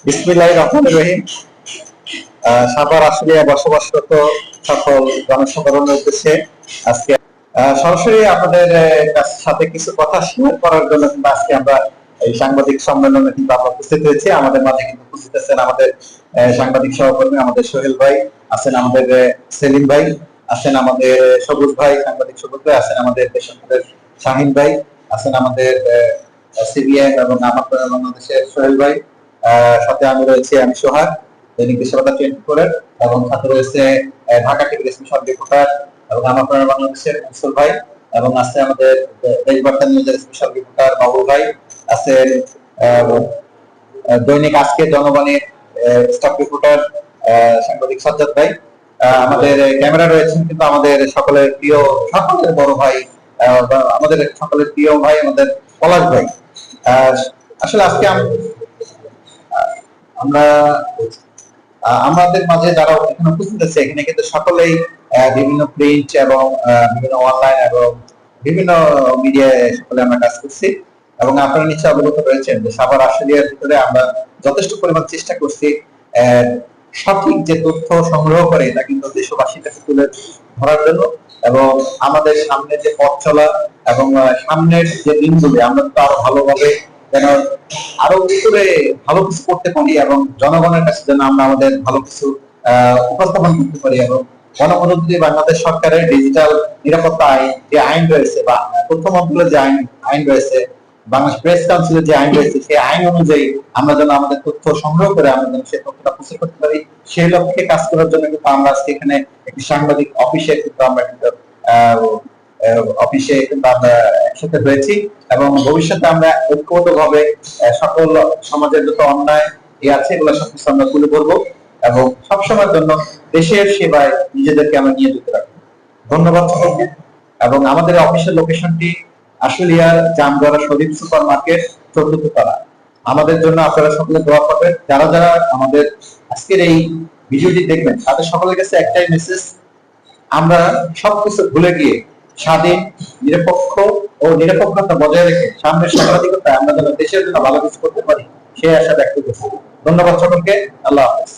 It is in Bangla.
বিসমিল্লাহির রহমানির রহিম। সাভার আশুলিয়ায় বসবাসরত সকল জনসাধারণের উদ্দেশ্যে আজকে সরাসরি আপনাদের সাথে কিছু কথা শেয়ার করার জন্য কিন্তু আজকে আমরা এই সাংবাদিক সম্মেলনে কিন্তু আমরা উপস্থিত হয়েছি। আমাদের মাঝে কিন্তু উপস্থিত আছেন আমাদের সাংবাদিক সহকর্মী আমাদের সোহেল ভাই, আছেন আমাদের সেলিম ভাই, আছেন আমাদের সবুজ ভাই, সাংবাদিক সবুজ ভাই, আছেন আমাদের দেশের শাহিন ভাই, আছেন আমাদের সিবিএম এবং আমার বাংলাদেশের সোহেল ভাই, সাথে আমি রয়েছি, আমি সোহাগ দৈনিক দেশবার্তা 24 এবং সাথে রয়েছে ঢাকা টিভির স্পেশাল রিপোর্টার এবং আমার বাংলাদেশের মনসুর ভাই, এবং আছে আমাদের দেশবার্তা নিউজের স্পেশাল রিপোর্টার বাবুল ভাই, আছেন দৈনিক আজকে জনগণের স্টাফ রিপোর্টার সাংবাদিক সাজ্জাদ ভাই, আমাদের ক্যামেরা রয়েছেন কিন্তু আমাদের সকলের প্রিয়, সকলের বড় ভাই, আমাদের সকলের প্রিয় ভাই আমাদের পলাশ ভাই। আসলে আজকে আমরা আমাদের মাঝে যারা এখানে উপস্থিত আছে এখানে কিন্তু সকলেই বিভিন্ন প্রিন্ট এবং বিভিন্ন অনলাইন এবং বিভিন্ন মিডিয়ায় সকলে আমরা কাজ করছি, এবং আপনারা নিশ্চয়ই অবগত রয়েছেন যে সাভার আশুলিয়ার ভিতরে আমরা যথেষ্ট পরিমাণ চেষ্টা করছি সঠিক যে তথ্য সংগ্রহ করে এটা কিন্তু দেশবাসীর কাছে তুলে ধরার জন্য, এবং আমাদের সামনে যে পথ চলা এবং সামনের যে দিনগুলো আমরা তো আরো ভালোভাবে যেন আরো উপরে ভালো কিছু করতে পারি এবং জনগণের কাছে যেন আমরা আমাদের ভালো কিছু উপস্থাপন করতে পারি, এবং গণপ্রজাতন্ত্রী বাংলাদেশ সরকারের ডিজিটাল নিরাপত্তা আইন যে আইন রয়েছে বা তথ্য মন্ত্রণালয়ের যে আইন রয়েছে, বাংলাদেশ প্রেস কাউন্সিলের যে আইন রয়েছে, সেই আইন অনুযায়ী আমরা যেন আমাদের তথ্য সংগ্রহ করে আমরা যেন সেই তথ্যটা প্রচার করতে পারি, সেই লক্ষ্যে কাজ করার জন্য কিন্তু আমরা আজকে এখানে একটি সাংবাদিক অফিসে কিন্তু আমরা কিন্তু অফিসে কিন্তু আমরা একসাথে হয়েছি, এবং ভবিষ্যতে আমরা ঐক্যবদ্ধভাবে সকল সমাজের যত অন্যায় আছে এগুলো সবকিছু আমরা তুলে ধরবো এবং সবসময়ের জন্য দেশের সেবায় নিজেদেরকে আমরা নিয়ে যেতে রাখবো। ধন্যবাদ সকলকে। এবং আমাদের অফিসের লোকেশনটি আশুলিয়ার জামগড়া শরীফ সুপার মার্কেট 14 তলা। আমাদের জন্য আপনারা সকলে দোয়া করবেন। যারা যারা আমাদের আজকের এই ভিডিওটি দেখবেন তাদের সকলের কাছে একটাই মেসেজ, আমরা সবকিছু ভুলে গিয়ে স্বাধীন, নিরপেক্ষ ও নিরপেক্ষতা বজায় রেখে সামনের সাংবাদিকতায় আমরা যেন দেশের জন্য ভালো কিছু করতে পারি সেই আশা ব্যক্ত করছি। ধন্যবাদ সকলকে। আল্লাহ হাফেজ।